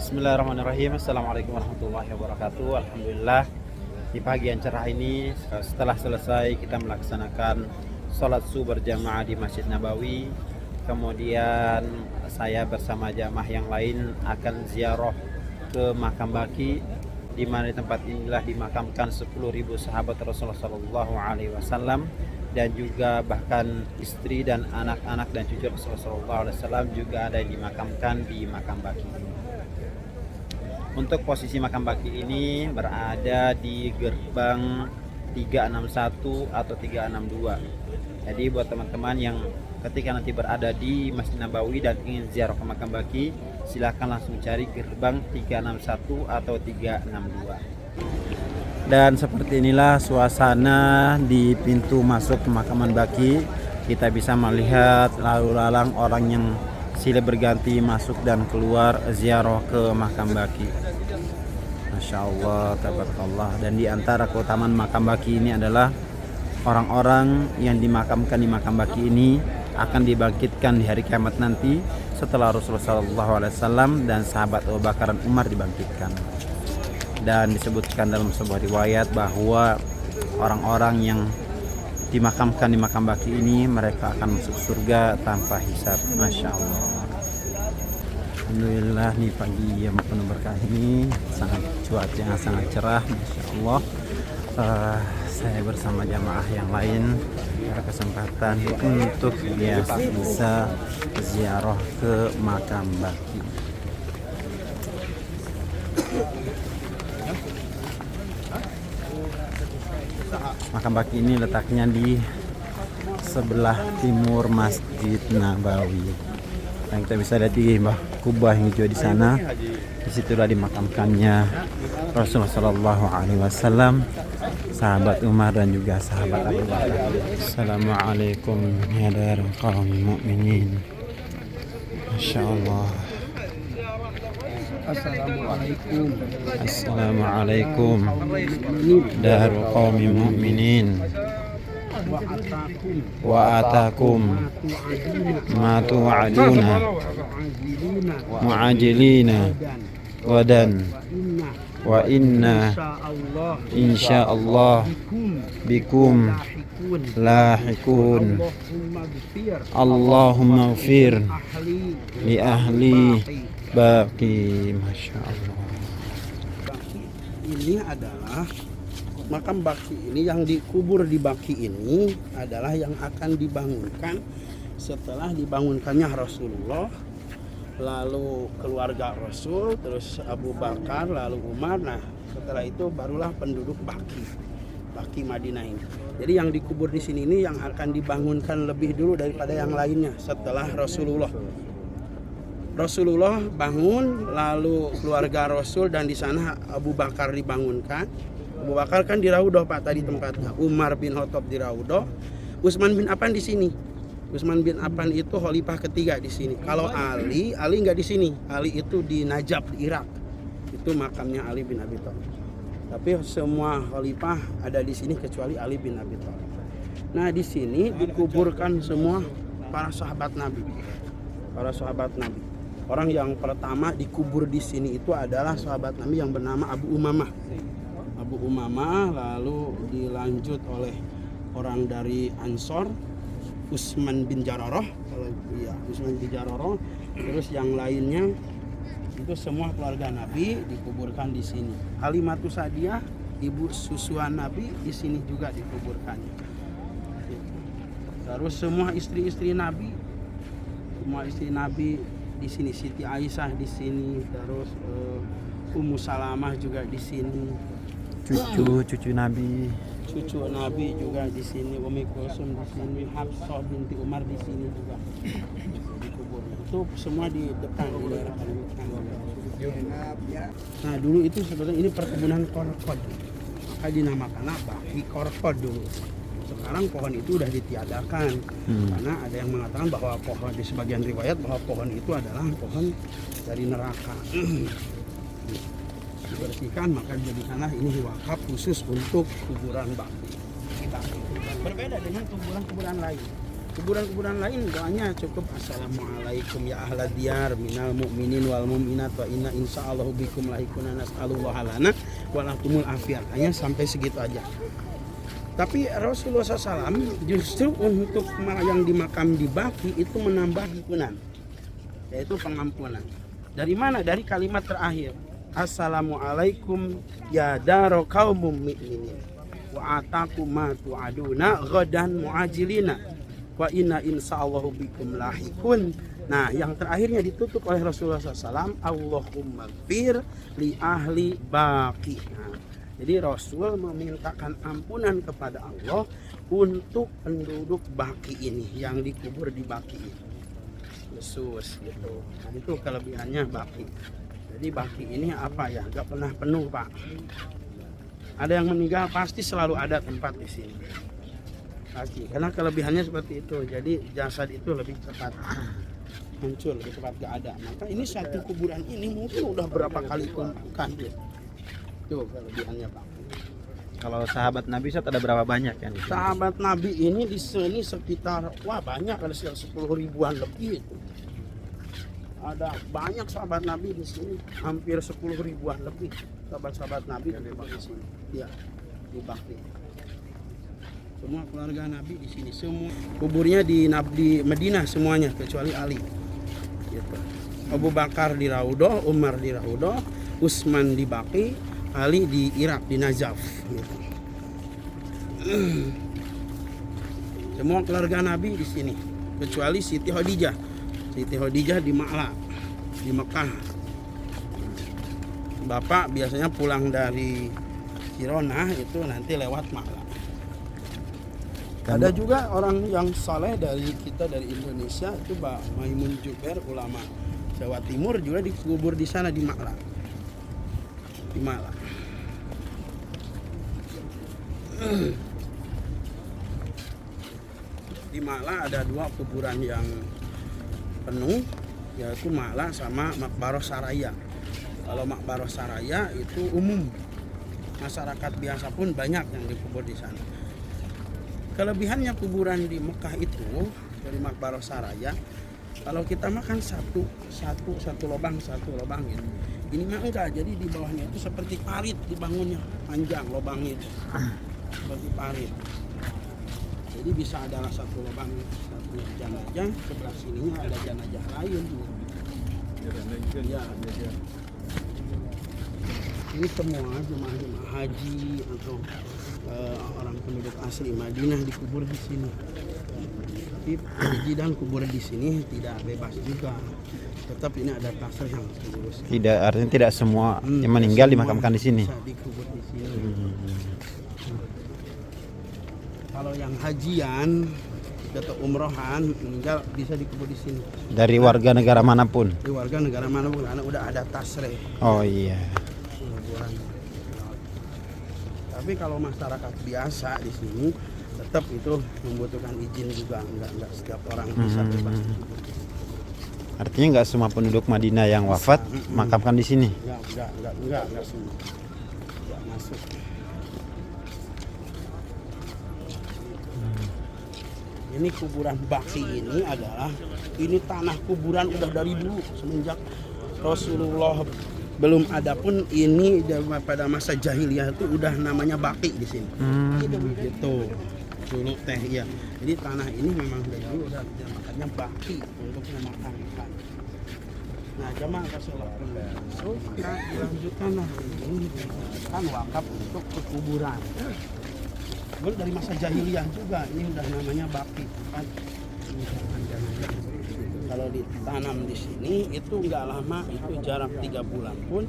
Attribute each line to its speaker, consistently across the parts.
Speaker 1: Bismillahirrahmanirrahim. Assalamualaikum warahmatullahi wabarakatuh. Alhamdulillah, di pagi yang cerah ini setelah selesai kita melaksanakan sholat subuh berjamaah di Masjid Nabawi. Kemudian saya bersama jamaah yang lain akan ziarah ke makam Baqi, di mana di tempat inilah dimakamkan 10.000 sahabat Rasulullah Shallallahu Alaihi Wasallam, dan juga bahkan istri dan anak-anak dan cucu Rasulullah Shallallahu Alaihi Wasallam juga ada yang dimakamkan di makam Baqi. Untuk posisi makam Baqi ini berada di gerbang 361 atau 362. Jadi buat teman-teman yang ketika nanti berada di Masjid Nabawi dan ingin ziarah ke makam Baqi, silahkan langsung cari gerbang 361 atau 362. Dan seperti inilah suasana di pintu masuk pemakaman Baqi. Kita bisa melihat lalu lalang orang yang silih berganti masuk dan keluar ziarah ke makam Baqi. Masya Allah, tabarakallah. Dan di antara keutamaan makam Baqi ini adalah orang-orang yang dimakamkan di makam Baqi ini akan dibangkitkan di hari kiamat nanti setelah Rasulullah SAW dan sahabat Abu Bakar dan Umar dibangkitkan. Dan disebutkan dalam sebuah riwayat bahwa orang-orang yang dimakamkan di makam Baqi ini mereka akan masuk surga tanpa hisab. Masya Allah. Alhamdulillah, nih pagi yang penuh berkah ini cuaca yang sangat cerah. Masya Allah. Saya bersama jamaah yang lain berkesempatan untuk bisa ziarah ke makam Baqi. Makam Baqi ini letaknya di sebelah timur Masjid Nabawi. Dan kita bisa lihat di kubah yang hijau di sana. Disitulah dimakamkannya Rasulullah Shallallahu Alaihi Wasallam, sahabat Umar dan juga sahabat Abu Bakar. Assalamualaikum ya darul qaumi mu'minin. Masya Allah. Assalamualaikum darul qaumi mu'minin. Wa atakum ma tu'aduna mu'ajilina wadan wa inna insyaallah bikum lahikun. Allahumma ighfir li ahli Baqi. Masya Allah.
Speaker 2: Ini adalah makam Baqi ini, yang dikubur di Baqi ini adalah yang akan dibangunkan setelah dibangunkannya Rasulullah, lalu keluarga Rasul, terus Abu Bakar, lalu Umar. Nah, setelah itu barulah penduduk Baqi Madinah ini. Jadi yang dikubur di sini ini yang akan dibangunkan lebih dulu daripada yang lainnya setelah Rasulullah bangun, lalu keluarga Rasul, dan di sana Abu Bakar dibangunkan. Abu Bakar kan di Raudhah Pak tadi tempatnya. Umar bin Khattab di Raudhah. Utsman bin Affan di sini. Utsman bin Affan itu khalifah ketiga di sini. Kalau Ali nggak di sini. Ali itu di Najaf di Irak. Itu makamnya Ali bin Abi Thalib. Tapi semua khalifah ada di sini kecuali Ali bin Abi Thalib. Nah, di sini dikuburkan semua para sahabat Nabi. Para sahabat Nabi. Orang yang pertama dikubur di sini itu adalah sahabat Nabi yang bernama Abu Umamah, lalu dilanjut oleh orang dari Ansor, Utsman bin Jararah, terus yang lainnya itu semua keluarga Nabi dikuburkan di sini. Halimatus Sa'diyah, ibu susuan Nabi, di sini juga dikuburkannya. Terus semua istri-istri Nabi di sini. Siti Aisyah di sini, terus Ummu Salamah juga di sini.
Speaker 1: Cucu Nabi
Speaker 2: juga di sini, Umi Kulsum di sini, Hafsah binti Umar di sini juga dikubur. Itu semua di depan di daerah Kalimantan. Nah, dulu itu sebenarnya ini perkebunan korkod, maka dinamakan Baqi Korkod dulu. Sekarang pohon itu udah ditiadakan karena ada yang mengatakan bahwa pohon, di sebagian riwayat bahwa pohon itu adalah pohon dari neraka. Dibersihkan, maka dijadikanlah ini wakaf khusus untuk kuburan Baqi. Berbeda dengan kuburan lain. Kuburan-kuburan lain doanya cukup assalamualaikum ya ahla diyar minal mu'minin wal mu'minat wa inna insyaallahu bikum lahikuna nas'alullaha lana walakumul afiyat. Hanya sampai segitu aja. Tapi Rasulullah SAW justru untuk yang di makam di Baqi itu menambah ampunan, yaitu pengampunan. Dari mana? Dari kalimat terakhir, assalamualaikum ya daro qaumum mu'minin wa ataku ma tu'aduna ghadan mu'ajilina wa inna insyaallahu bikum lahikun. Nah, yang terakhirnya ditutup oleh Rasulullah SAW, Allahumma gfir li ahli Baqi. Nah, jadi Rasul memintakan ampunan kepada Allah untuk penduduk Baqi ini yang dikubur di Baqi ini. Yesus gitu. Nah, itu kelebihannya Baqi. Jadi Baqi ini apa ya? Gak pernah penuh, Pak. Ada yang meninggal pasti selalu ada tempat di sini. Pasti, karena kelebihannya seperti itu. Jadi jasad itu lebih cepat muncul, lebih cepat gak ada. Maka ini satu kuburan ini mungkin udah berapa kali tumpukan gitu. Itu kelebihannya, Pak.
Speaker 1: Kalau sahabat Nabi Ustaz ada berapa banyak kan?
Speaker 2: Sahabat Nabi ini di sini sekitar banyak, ada sekitar 10 ribuan lebih itu. Ada banyak sahabat Nabi di sini, hampir 10 ribuan lebih sahabat-sahabat Nabi di sini. Iya, di Baqi. Semua keluarga Nabi di sini, semua kuburnya di Madinah semuanya kecuali Ali. Gitu. Abu Bakar di Raudhah, Umar di Raudhah, Utsman di Baqi, Ali di Irak di Najaf. Gitu. Semua keluarga Nabi di sini kecuali Siti Khadijah. Siti Khadijah di Ma'la di Mekah. Bapak biasanya pulang dari Kirona itu nanti lewat Ma'la. Ada juga orang yang saleh dari kita dari Indonesia itu Pak Maimun Jubair, ulama Jawa Timur, juga dikubur di sana di Ma'la. Di Ma'la. Di Ma'la ada dua kuburan yang penuh, yaitu Ma'la sama Makbaroh Saraya. Kalau Makbaroh Saraya itu umum, masyarakat biasa pun banyak yang dikubur di sana. Kelebihannya kuburan di Mekah itu dari Makbaroh Saraya, kalau kita makan satu lubang gitu. Ini mah enggak, jadi di bawahnya itu seperti parit dibangunnya, panjang lubangnya itu seperti parit. Jadi bisa ada satu lubang satu jenazah, sebelah sininya ada jenazah lain. Ya. Ini semua jemaah haji atau orang penduduk asli Madinah dikubur di sini. Tapi haji dan kubur di sini tidak bebas juga. Tetap ini ada tasrih yang diurus.
Speaker 1: Tidak, artinya tidak semua yang meninggal dimakamkan di sini.
Speaker 2: Bisa dikubur di sini. Kalau yang hajian atau umrohan meninggal bisa dikubur di sini.
Speaker 1: Dari warga negara manapun.
Speaker 2: Di warga negara manapun karena udah ada tasrih.
Speaker 1: Oh iya.
Speaker 2: Tapi kalau masyarakat biasa di sini tetap itu membutuhkan izin juga, enggak setiap orang bisa bebas.
Speaker 1: Artinya nggak semua penduduk Madinah yang wafat makamkan di sini.
Speaker 2: Enggak semua. Enggak masuk. Ini kuburan Baqi ini adalah tanah kuburan udah dari dulu semenjak Rasulullah belum ada pun ini pada masa jahiliyah itu udah namanya Baqi di sini. Gitu. Dulu teh ya. Jadi tanah ini memang dari dulu udah makanya Baqi untuk memakamkan. Nah, jemaah Rasulullah kita dilanjutkan lah ini kan wakaf untuk perkuburan. Belum dari masa jahiliyah juga ini udah namanya Baqi kan. Kalau ditanam di sini itu nggak lama, itu jarak 3 bulan pun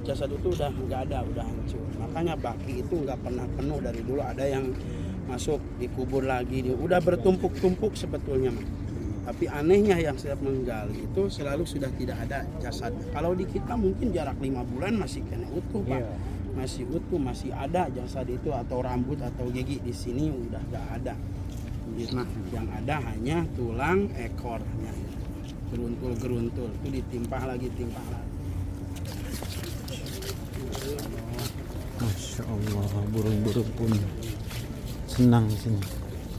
Speaker 2: jasad itu udah nggak ada, udah hancur. Makanya Baqi itu nggak pernah penuh dari dulu. Ada yang masuk dikubur lagi, udah bertumpuk-tumpuk sebetulnya. Tapi anehnya yang setiap menggali itu selalu sudah tidak ada jasad. Kalau di kita mungkin jarak 5 bulan masih kena utuh, Pak. Masih utuh, masih ada jasad itu atau rambut atau gigi. Di sini udah nggak ada. Nah, yang ada hanya tulang ekornya, geruntul itu ditimpah lagi.
Speaker 1: Masya Allah, burung-burung pun senang di sini.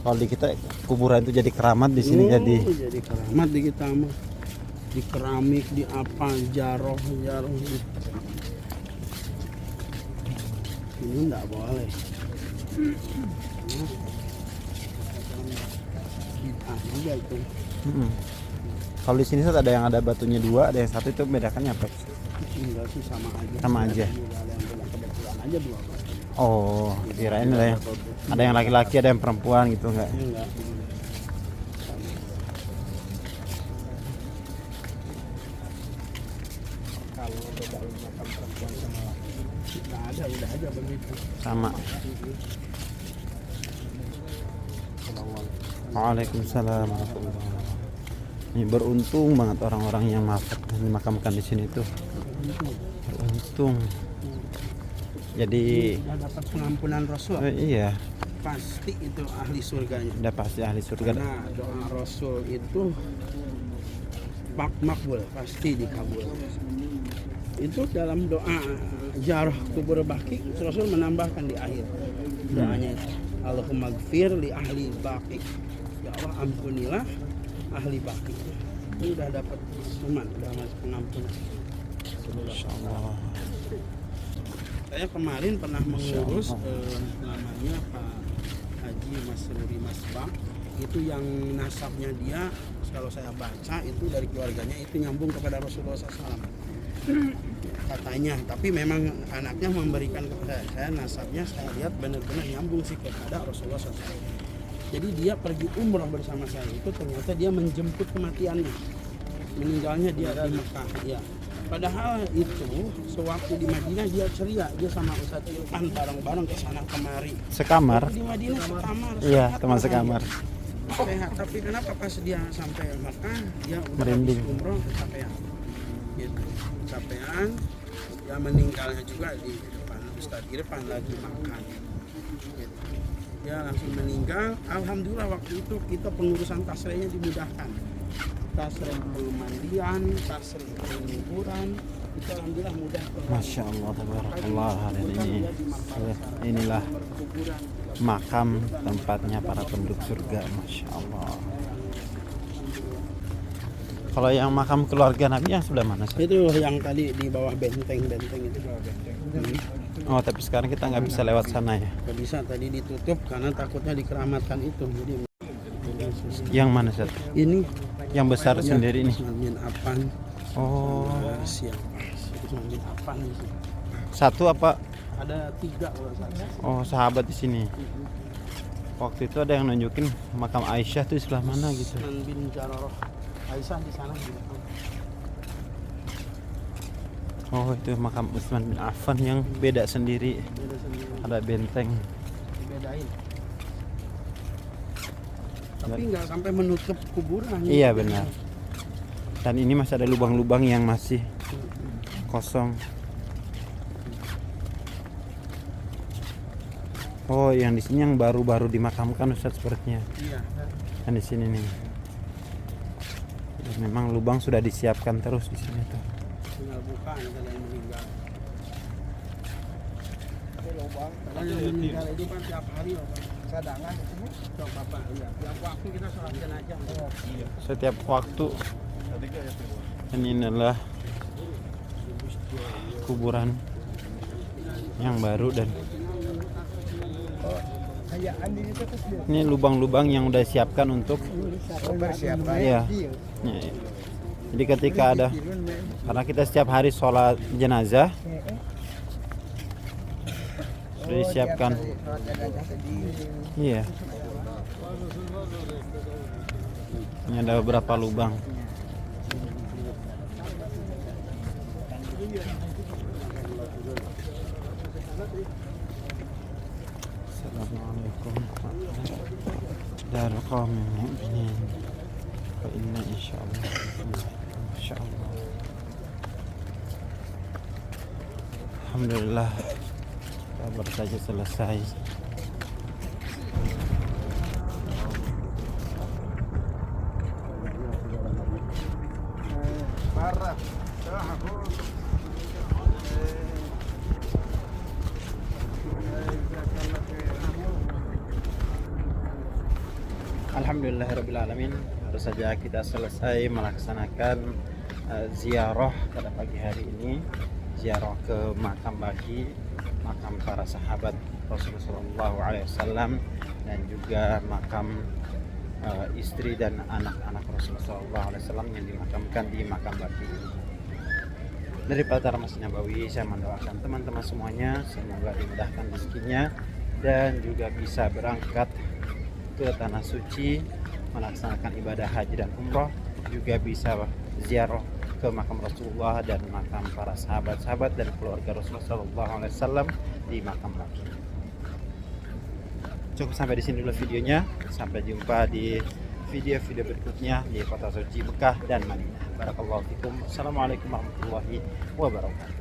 Speaker 1: Kalau di kita kuburan itu jadi keramat, di sini jadi
Speaker 2: keramat di kita mah. Di keramik, di apa, jaroh. Ini enggak boleh. Bid'ah juga itu.
Speaker 1: Kalau di sini ada yang ada batunya 2, ada yang 1, itu bedakannya apa?
Speaker 2: Enggak sih, sama aja.
Speaker 1: Sama aja.
Speaker 2: Ada yang beda kebetulan aja 2 batu.
Speaker 1: Oh, kirain ada yang laki-laki, ada yang perempuan gitu enggak?
Speaker 2: Enggak. Kalau bedain makam perempuan sama laki, nggak ada, udah aja begitu.
Speaker 1: Sama. Waalaikumsalam warahmatullahi wabarakatuh. Ini beruntung banget orang-orang yang dimakamkan di sini tuh. Beruntung. Jadi
Speaker 2: Udah dapat pengampunan Rasul.
Speaker 1: Iya,
Speaker 2: Pasti itu ahli surganya.
Speaker 1: udah pasti ahli surga.
Speaker 2: Karena doa Rasul itu makbul, pasti dikabul. Itu dalam doa jarah kubur baki, Rasul menambahkan di akhir doanya itu, Allahumma gfir li ahli baki, ya Allah ampunilah ahli baki. Ini udah dapat umat, udah masuk pengampunan.
Speaker 1: Insyaallah.
Speaker 2: Saya kemarin pernah mengurus namanya Pak Haji Masruri Masbah. Itu yang nasabnya dia, kalau saya baca itu dari keluarganya itu nyambung kepada Rasulullah SAW katanya. Tapi memang anaknya memberikan kepada saya nasabnya, saya lihat benar-benar nyambung sih kepada Rasulullah SAW. Jadi dia pergi umrah bersama saya itu, ternyata dia menjemput kematiannya, meninggalnya dia di Mekah ya. Padahal itu sewaktu di Madinah dia ceria, dia sama Ustadz Ilhan bareng-bareng ke sana kemari.
Speaker 1: Sekamar?
Speaker 2: Di Madinah sekamar.
Speaker 1: Iya,
Speaker 2: sehat
Speaker 1: teman
Speaker 2: lah.
Speaker 1: sekamar.
Speaker 2: Sehat, tapi kenapa pas dia sampai Mekah dia udah
Speaker 1: Merinding.
Speaker 2: habis umroh kecapean. Gitu. Kecapean, dia meninggalnya juga di depan Ustadz Irfan lagi makan. Gitu. Dia langsung meninggal. Alhamdulillah waktu itu kita pengurusan tasrehnya dimudahkan. Tasreh pemandian, tasreh penguburan, itu alhamdulillah mudah.
Speaker 1: Masya Allah, tabarakallah. Dan inilah makam tempatnya para penduduk surga. Masya Allah. Kalau yang makam keluarga Nabi yang sebelah mana sih?
Speaker 2: Itu yang tadi di bawah benteng itu bawah benteng.
Speaker 1: Oh, tapi sekarang kita nggak bisa lewat sana ya?
Speaker 2: Gak bisa, tadi ditutup karena takutnya dikeramatkan itu. Jadi
Speaker 1: Yang mana Seth?
Speaker 2: ini
Speaker 1: Yang besar sendiri nih.
Speaker 2: Usman bin Affan.
Speaker 1: Oh,
Speaker 2: Siapa? Usman bin Affan itu.
Speaker 1: satu apa?
Speaker 2: Ada 3 kalau salah.
Speaker 1: Oh, sahabat di sini. Waktu itu ada yang nunjukin makam Aisyah tuh di sebelah mana gitu.
Speaker 2: Usman bin Jarrah. Aisyah di sana di depan.
Speaker 1: Oh, itu makam Utsman bin Affan yang beda sendiri.
Speaker 2: Beda sendiri.
Speaker 1: Ada benteng.
Speaker 2: Dibedain. Tapi nggak sampai menutup kuburan.
Speaker 1: Iya benar. Dan ini masih ada lubang-lubang yang masih kosong. Oh, yang di sini yang baru-baru dimakamkan Ustaz sepertinya.
Speaker 2: Iya.
Speaker 1: Yang di sini nih. Dan memang lubang sudah disiapkan terus di sini tuh.
Speaker 2: Tinggal buka ada yang meninggal. Kalau yang meninggal itu kan tiap hari loh, Pak. Cadangan di sini. Coba Pak, iya. Tiap waktu kita sholat jenazah. Iya.
Speaker 1: Setiap waktu. Dan inilah kuburan yang baru dan ini lubang-lubang yang udah siapkan untuk ya. Jadi ketika ada, karena kita setiap hari sholat jenazah sudah disiapkan. Iya. Ini ada beberapa lubang. Assalamualaikum darul qaumin mu'minin wa inna insyaallah insyaallah. Alhamdulillah kita baru saja selesai. Alhamdulillahirrabbilalamin. Baru saja kita selesai melaksanakan ziarah pada pagi hari ini. Ziarah ke makam baki, makam para sahabat Rasulullah SAW, dan juga makam istri dan anak-anak Rasulullah SAW yang dimakamkan di makam baki ini. Dari Pasar Masjid Nabawi, saya mendoakan teman-teman semuanya semoga dimudahkan rezekinya dan juga bisa berangkat ke tanah suci melaksanakan ibadah haji dan umroh, juga bisa ziarah ke makam Rasulullah dan makam para sahabat-sahabat dan keluarga Rasulullah SAW di makam baki. Cukup sampai di sini dulu videonya. Sampai jumpa di video-video berikutnya di kota suci Mekah dan Madinah. Barakallahu fikum. Assalamualaikum warahmatullahi wabarakatuh.